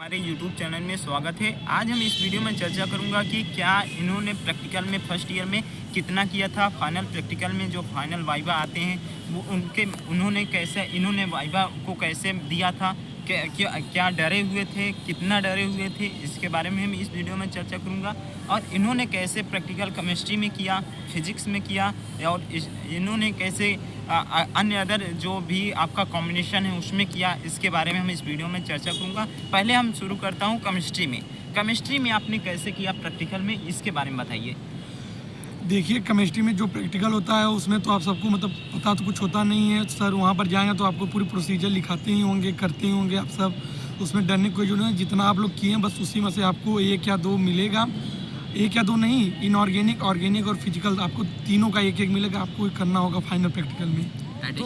हमारे YouTube channel में स्वागत है। आज हम इस वीडियो में चर्चा करूंगा कि क्या इन्होंने प्रैक्टिकल में फर्स्ट ईयर में कितना किया था, फाइनल प्रैक्टिकल में जो फाइनल वाइवा आते हैं वो इन्होंने वाइवा को कैसे दिया था, क्या डरे हुए थे, कितना डरे हुए थे, इसके बारे में हम इस वीडियो में चर्चा करूंगा। और इन्होंने कैसे प्रैक्टिकल केमिस्ट्री में किया, फिजिक्स में किया, और इन्होंने कैसे अन्य अदर जो भी आपका कॉम्बिनेशन है उसमें किया, इसके बारे में हम इस वीडियो में चर्चा करूंगा। पहले हम शुरू करता हूं केमिस्ट्री में आपने कैसे किया प्रैक्टिकल में, इसके बारे में बताइए। देखिए, केमिस्ट्री में जो प्रैक्टिकल होता है उसमें तो आप सबको पता तो कुछ होता नहीं है। सर वहाँ पर जाएंगे तो आपको पूरी प्रोसीजर लिखाते ही होंगे, करते ही होंगे आप सब। उसमें डरने कोई जो नहीं, जितना आप लोग किए हैं बस उसी में से आपको 1 या 2 मिलेगा। 1 या 2 नहीं, इनऑर्गेनिक, ऑर्गेनिक और फिजिकल, आपको तीनों का 1-1 मिलेगा। आपको करना होगा फाइनल प्रैक्टिकल में। तो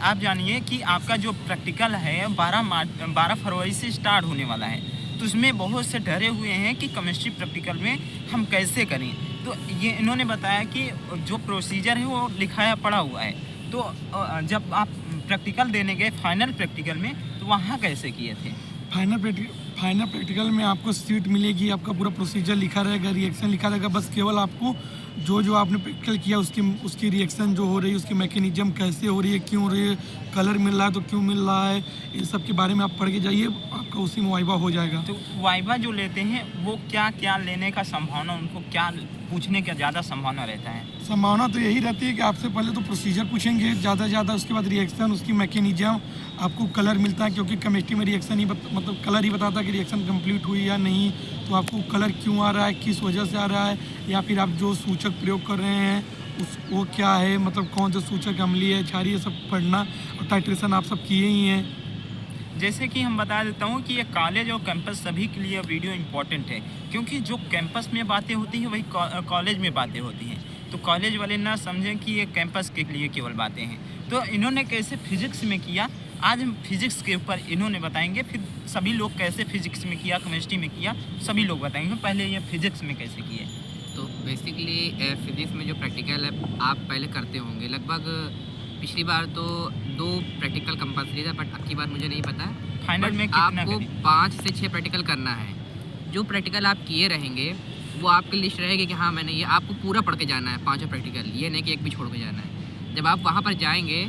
आप जानिए कि आपका जो प्रैक्टिकल है 12 फरवरी से स्टार्ट होने वाला है। तो उसमें बहुत से डरे हुए हैं कि केमिस्ट्री प्रैक्टिकल में हम कैसे करें। तो ये इन्होंने बताया कि जो प्रोसीजर है वो लिखाया पड़ा हुआ है। तो जब आप प्रैक्टिकल देने गए फाइनल प्रैक्टिकल में, तो वहाँ कैसे किए थे? फाइनल प्रैक्टिकल में आपको सीट मिलेगी, आपका पूरा प्रोसीजर लिखा रहेगा, रिएक्शन लिखा रहेगा। बस केवल आपको जो आपने प्रैक्टिकल किया उसकी रिएक्शन जो हो रही है, उसकी मैकेनिज्म कैसे हो रही है, क्यों हो रही है, कलर मिल रहा है तो क्यों मिल रहा है, इन सब के बारे में आप पढ़ के जाइए, आपका उसी में वाइवा हो जाएगा। तो वाइवा जो लेते हैं वो क्या लेने का संभावना, उनको क्या पूछने का ज़्यादा संभावना रहता है? संभावना तो यही रहती है कि आपसे पहले तो प्रोसीजर पूछेंगे ज़्यादा से ज़्यादा, उसके बाद रिएक्शन, उसकी मैकेनिज्म, आपको कलर मिलता है क्योंकि केमिस्ट्री में रिएक्शन ही कलर ही बताता है कि रिएक्शन कंप्लीट हुई या नहीं। तो आपको कलर क्यों आ रहा है, किस वजह से आ रहा है, या फिर आप जो सूचक प्रयोग कर रहे हैं वो क्या है, कौन सा सूचक अम्लीय है, क्षारीय है, सब पढ़ना। और टाइट्रेशन आप सब किए ही हैं। जैसे कि हम बता देता हूँ कि ये कॉलेज और कैंपस सभी के लिए वीडियो इम्पोर्टेंट है, क्योंकि जो कैंपस में बातें होती हैं वही कॉलेज में बातें होती हैं। तो कॉलेज वाले ना समझें कि ये कैंपस के लिए केवल बातें हैं। तो इन्होंने कैसे फिजिक्स में किया, आज हम फिजिक्स के ऊपर इन्होंने बताएंगे। फिर सभी लोग कैसे फिजिक्स में किया, केमिस्ट्री में किया, सभी लोग बताएंगे। पहले ये फिजिक्स में कैसे किए। तो बेसिकली फिजिक्स में जो प्रैक्टिकल है आप पहले करते होंगे। लगभग पिछली बार तो 2 प्रैक्टिकल कंपल्सरी था, बट अब की बार मुझे नहीं पता फाइनल में कितना आपको 5 से 6 प्रैक्टिकल करना है। जो प्रैक्टिकल आप किए रहेंगे वो आपकी लिस्ट रहेगी कि हाँ मैंने ये, आपको पूरा पढ़ के जाना है 5 प्रैक्टिकल, ये नहीं कि एक भी छोड़ के जाना है। जब आप वहाँ पर जाएंगे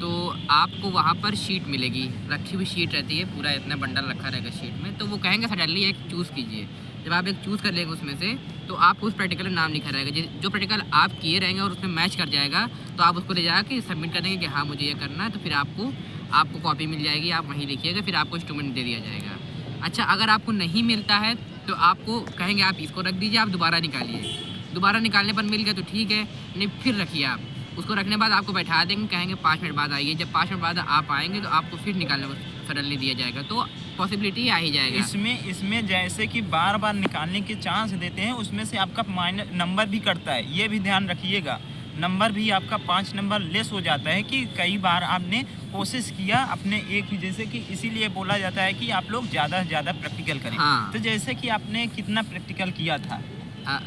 तो आपको वहाँ पर शीट मिलेगी, रखी हुई शीट रहती है, पूरा इतना बंडल रखा रहेगा शीट में। तो वो कहेंगे सडनली एक चूज़ कीजिए। जब आप एक चूज़ कर लेंगे उसमें से, तो आपको उस प्रैक्टिकल में नाम लिखा रहेगा। जो प्रैक्टिकल आप किए रहेंगे और उसमें मैच कर जाएगा तो आप उसको ले जाकर के सबमिट कर देंगे कि हाँ मुझे ये करना है। तो फिर आपको कॉपी मिल जाएगी, आप वहीं लिखिएगा, फिर आपको इंस्ट्रूमेंट दे दिया जाएगा। अच्छा, अगर आपको नहीं मिलता है तो आपको कहेंगे आप इसको रख दीजिए, आप दोबारा निकालिए। दोबारा निकालने पर मिल गया तो ठीक है, नहीं फिर रखिए आप उसको। रखने बाद आपको बैठा देंगे, कहेंगे 5 मिनट बाद आइए। जब 5 मिनट बाद आप आएंगे तो आपको फिर निकालने को सडनली दिया जाएगा। तो पॉसिबिलिटी आ ही जाएगा। इसमें जैसे कि बार बार निकालने के चांस देते हैं, उसमें से आपका नंबर भी कटता है, ये भी ध्यान रखिएगा। नंबर भी आपका 5 नंबर लेस हो जाता है कि कई बार आपने कोशिश किया अपने एक ही, जैसे कि इसीलिए बोला जाता है कि आप लोग ज़्यादा से ज़्यादा प्रैक्टिकल करें। हाँ। तो जैसे कि आपने कितना प्रैक्टिकल किया था?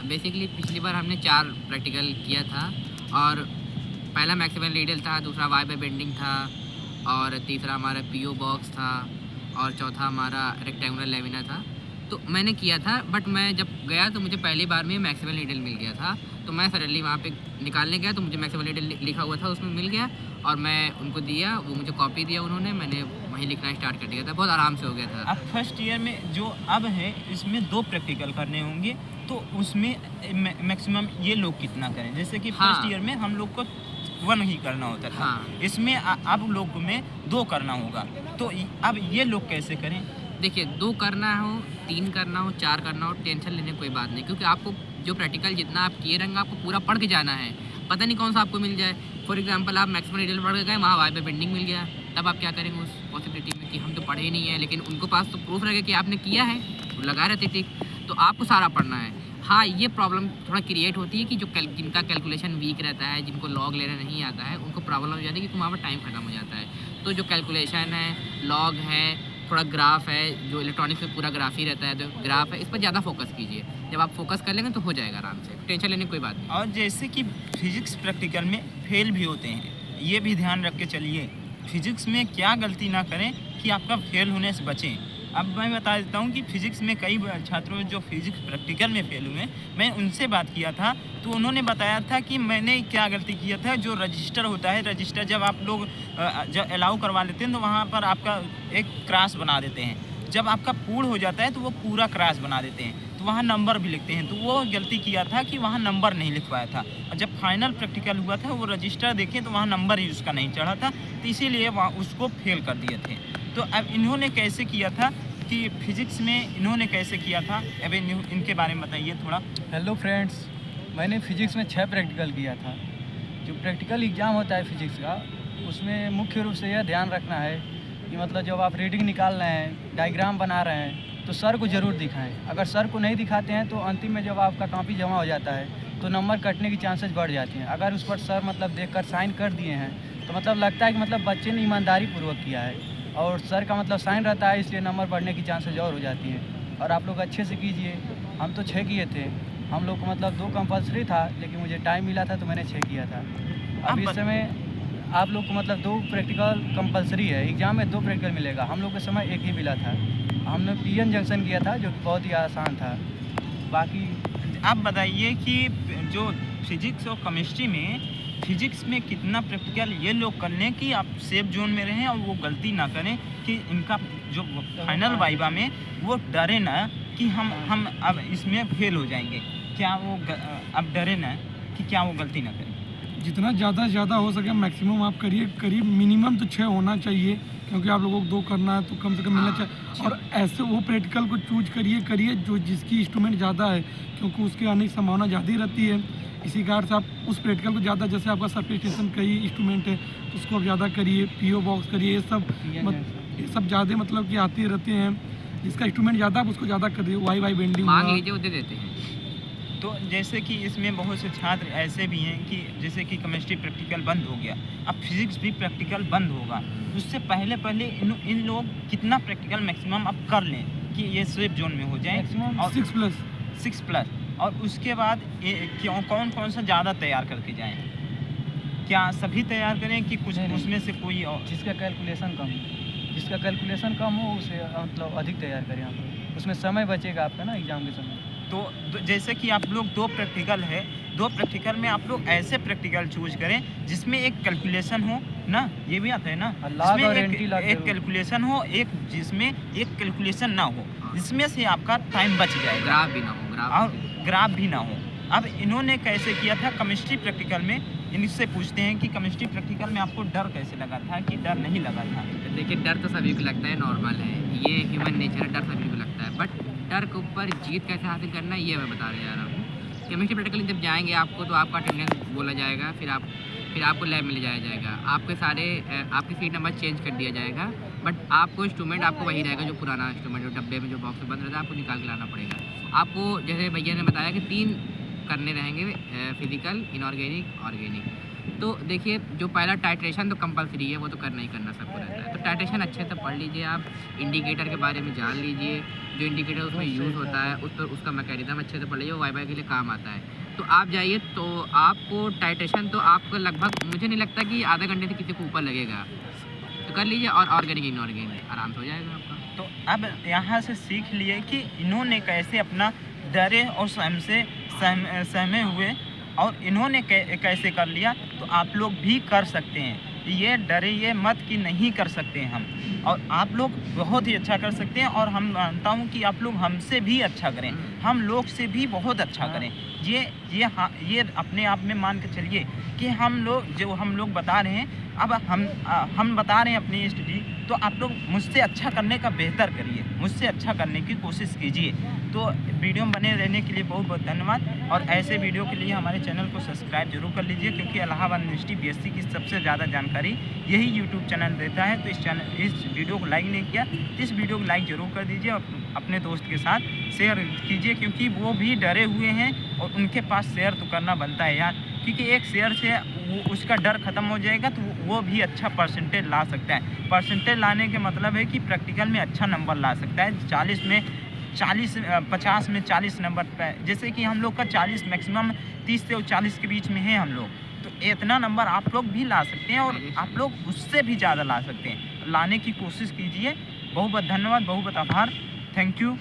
बेसिकली पिछली बार हमने 4 प्रैक्टिकल किया था, और पहला मैक्सिमम लीडल था, दूसरा वाइपर बेंडिंग था, और तीसरा हमारा पीओ बॉक्स था, और चौथा हमारा रेक्टेंगुलर लेमिना था। तो मैंने किया था, बट मैं जब गया तो मुझे पहली बार में मैक्सिमम लीडल मिल गया था। तो मैं सडनली वहाँ पे निकालने गया तो मुझे मैक्सिमम लीडल लिखा हुआ था, उसमें मिल गया, और मैं उनको दिया, वो मुझे कॉपी दिया उन्होंने, मैंने वहीं लिखना स्टार्ट कर दिया था। बहुत आराम से हो गया था। अब फर्स्ट ईयर में जो अब है इसमें 2 प्रैक्टिकल करने होंगे, तो उसमें मैक्सिमम ये लोग कितना करें? जैसे कि फर्स्ट ईयर में हम लोग को 1 ही करना होता था। हाँ। इसमें अब लोग में 2 करना होगा। तो अब ये लोग कैसे करें? देखिए, 2 करना हो, 3 करना हो, 4 करना हो, टेंशन लेने की कोई बात नहीं, क्योंकि आपको जो प्रैक्टिकल जितना आप किए रहेंगे आपको पूरा पढ़ के जाना है। पता नहीं कौन सा आपको मिल जाए। फॉर एग्जांपल आप मैक्सिमम लीडल पढ़ के गए, वहाँ वाइपर बेंडिंग मिल गया, तब आप क्या करेंगे उस पॉसिबिलिटी में कि हम तो पढ़े ही नहीं है, लेकिन उनको पास तो प्रूफ रहेगा कि आपने किया है, तो लगा रहते टिक। तो आपको सारा पढ़ना है। हाँ, ये प्रॉब्लम थोड़ा क्रिएट होती है कि जिनका कैलकुलेशन वीक रहता है, जिनको लॉग लेना नहीं आता है, उनको प्रॉब्लम हो जाती है कि वहाँ पर टाइम खत्म हो जाता है। तो जो कैलकुलेशन है, लॉग है, थोड़ा ग्राफ है, जो इलेक्ट्रॉनिक्स में पूरा ग्राफ ही रहता है, तो ग्राफ है, इस पर ज़्यादा फोकस कीजिए। जब आप फोकस कर लेंगे तो हो जाएगा आराम से, टेंशन लेने की कोई बात नहीं। और जैसे कि फिजिक्स प्रैक्टिकल में फेल भी होते हैं, ये भी ध्यान रख के चलिए। फिजिक्स में क्या गलती ना करें कि आपका फेल होने से बचें। अब मैं बता देता हूँ कि फिजिक्स में कई छात्रों जो फिजिक्स प्रैक्टिकल में फेल हुए, मैं उनसे बात किया था तो उन्होंने बताया था कि मैंने क्या गलती किया था। जो रजिस्टर होता है, रजिस्टर जब आप लोग जब अलाउ करवा लेते हैं तो वहाँ पर आपका एक क्रॉस बना देते हैं। जब आपका पूर्ण हो जाता है तो वो पूरा क्रॉस बना देते हैं, तो वहाँ नंबर भी लिखते हैं। तो वो गलती किया था कि वहाँ नंबर नहीं लिखवाया था, और जब फाइनल प्रैक्टिकल हुआ था वो रजिस्टर देखें तो वहाँ नंबर ही उसका नहीं चढ़ा था, तो इसीलिए वहाँ उसको फेल कर दिए थे। तो अब इन्होंने कैसे किया था कि फिजिक्स में इन्होंने कैसे किया था, अब इनके बारे में बताइए थोड़ा। हेलो फ्रेंड्स, मैंने फिजिक्स में 6 प्रैक्टिकल किया था। जो प्रैक्टिकल एग्ज़ाम होता है फिजिक्स का, उसमें मुख्य रूप से यह ध्यान रखना है कि मतलब जब आप रीडिंग निकाल रहे हैं, डायग्राम बना रहे हैं, तो सर को ज़रूर दिखाएं। अगर सर को नहीं दिखाते हैं तो अंतिम में जब आपका कॉपी जमा हो जाता है तो नंबर कटने की चांसेस बढ़ जाती हैं। अगर उस पर सर मतलब देखकर साइन कर दिए हैं तो मतलब लगता है कि मतलब बच्चे ने ईमानदारी पूर्वक किया है, और सर का मतलब साइन रहता है, इसलिए नंबर बढ़ने की चांसेस और हो जाती हैं। और आप लोग अच्छे से कीजिए। हम तो 6 किए थे, हम लोग को मतलब 2 कंपल्सरी था, लेकिन मुझे टाइम मिला था तो मैंने 6 किया था। अब इस समय आप लोग को मतलब 2 प्रैक्टिकल कंपल्सरी है, एग्ज़ाम में 2 प्रैक्टिकल मिलेगा। हम लोग के समय 1 ही मिला था। हमने पीएन जंक्शन किया था जो कि बहुत ही आसान था। बाकी आप बताइए कि जो फिजिक्स और केमिस्ट्री में, फिजिक्स में कितना प्रैक्टिकल ये लोग कर लें कि आप सेफ जोन में रहें और वो गलती ना करें कि इनका जो फाइनल वाइवा में वो डरे ना कि हम अब इसमें फेल हो जाएंगे। क्या वो अब डरे ना कि क्या वो गलती ना करें? जितना ज़्यादा से ज़्यादा हो सके मैक्सिमम आप करिए। करीब मिनिमम तो 6 होना चाहिए, क्योंकि आप लोगों को 2 करना है तो कम से कम मिलना चाहिए। और ऐसे वो प्रैक्टिकल को चूज करिए जो जिसकी इंस्ट्रूमेंट ज़्यादा है, क्योंकि उसके आने की संभावना ज़्यादा ही रहती है। इसी कारण से आप उस प्रैक्टिकल को ज़्यादा, जैसे आपका सरफेस स्टेशन कई इंस्ट्रूमेंट है तो उसको आप ज़्यादा करिए। पीओ बॉक्स करिए, ये सब ज़्यादा मतलब कि आते रहते हैं। जिसका इंस्ट्रूमेंट ज़्यादा आप उसको ज़्यादा करिए। वाई बेंडिंग मांग लीजिए, वो दे देते हैं। तो जैसे कि इसमें बहुत से छात्र ऐसे भी हैं कि जैसे कि केमिस्ट्री प्रैक्टिकल बंद हो गया, अब फिजिक्स भी प्रैक्टिकल बंद होगा, उससे पहले इन लोग कितना प्रैक्टिकल मैक्सिमम अब कर लें कि ये सेफ जोन में हो जाए। मैक्सिमम और 6+। और उसके बाद कौन कौन सा ज़्यादा तैयार करके जाएं? क्या सभी तैयार करें कि कुछ नहीं। उसमें से कोई और? जिसका कैलकुलेशन कम हो उसे मतलब अधिक तैयार करें आप। उसमें समय बचेगा आपका ना एग्ज़ाम के समय। तो जैसे कि आप लोग 2 प्रैक्टिकल है, 2 प्रैक्टिकल में आप लोग ऐसे प्रैक्टिकल चूज करें जिसमें एक कैलकुलेशन हो ना, ये भी आता है ना, जिसमें एक कैलकुलेशन हो, एक जिसमें एक कैलकुलेशन ना हो, जिसमें से आपका टाइम बच जाएगा, ग्राफ भी ना हो, और ग्राफ भी ना हो। अब इन्होंने कैसे किया था केमिस्ट्री प्रैक्टिकल में, इनसे पूछते हैं कि केमिस्ट्री प्रैक्टिकल में आपको डर कैसे लगा था कि डर नहीं लगा था? देखिए, डर तो सभी को लगता है, नॉर्मल है, ये ह्यूमन नेचर है, डर सभी को लगता है। बट डर के ऊपर जीत कैसे हासिल करना है ये मैं बता जा रहा हूँ। केमिस्ट्री प्रैक्टिकल जब जाएंगे आपको तो आपका अटेंडेंस बोला जाएगा, फिर आपको लैब में ले जाया जाएगा, आपके सारे आपकी सीट नंबर चेंज कर दिया जाएगा। बट आपको इंस्ट्रूमेंट आपको वही रहेगा, जो पुराना इंस्ट्रूमेंट जो डब्बे में जो बॉक्स में बंद रहता है, आपको निकाल के लाना पड़ेगा। आपको जैसे भैया ने बताया कि 3 करने रहेंगे, फिजिकल, इनऑर्गेनिक, ऑर्गेनिक। तो देखिए, जो पहला टाइट्रेशन तो कंपलसरी है, वो तो करना ही करना सबको रहता है। तो टाइट्रेशन अच्छे से पढ़ लीजिए, आप इंडिकेटर के बारे में जान लीजिए, जो इंडिकेटर उसमें यूज़ होता है उसका मैकेनिज्म अच्छे से पढ़ लीजिए, वो वाई के लिए काम आता है। तो आप जाइए, तो आपको टाइट्रेशन तो आपको लगभग, मुझे नहीं लगता कि आधे घंटे से किसी को ऊपर लगेगा, तो कर लीजिए। और ऑर्गेनिक, इनऑर्गेनिक आराम से हो जाएगा आपका। तो अब यहाँ से सीख लिए कि इन्होंने कैसे अपना डरे और सहमे हुए, और इन्होंने कैसे कर लिया, तो आप लोग भी कर सकते हैं। ये डरिए मत कि नहीं कर सकते हम, और आप लोग बहुत ही अच्छा कर सकते हैं। और हम मानता हूँ कि आप लोग हमसे भी अच्छा करें, हम लोग से भी बहुत अच्छा करें। ये अपने आप में मान के चलिए कि हम लोग बता रहे हैं, अब हम बता रहे हैं अपनी स्टडी, तो आप लोग मुझसे अच्छा करने का बेहतर करिए, मुझसे अच्छा करने की कोशिश कीजिए। तो वीडियो में बने रहने के लिए बहुत बहुत धन्यवाद, और ऐसे वीडियो के लिए हमारे चैनल को सब्सक्राइब जरूर कर लीजिए, क्योंकि इलाहाबाद यूनिवर्सिटी बीएससी की सबसे ज़्यादा जानकारी यही यूट्यूब चैनल देता है। तो इस वीडियो को लाइक नहीं किया तो इस वीडियो को लाइक ज़रूर कर दीजिए, और अपने दोस्त के साथ शेयर कीजिए, क्योंकि वो भी डरे हुए हैं और उनके पास शेयर तो करना बनता है यार, क्योंकि एक शेयर से उसका डर ख़त्म हो जाएगा तो वो भी अच्छा परसेंटेज ला सकता है। परसेंटेज लाने के मतलब है कि प्रैक्टिकल में अच्छा नंबर ला सकता है। 50 में 40 नंबर पे, जैसे कि हम लोग का 40 मैक्सिमम 30 से 40 के बीच में है हम लोग, तो इतना नंबर आप लोग भी ला सकते हैं, और आप लोग उससे भी ज़्यादा ला सकते हैं। लाने की कोशिश कीजिए, बहुत बहुत धन्यवाद, बहुत बहुत आभार। Thank you.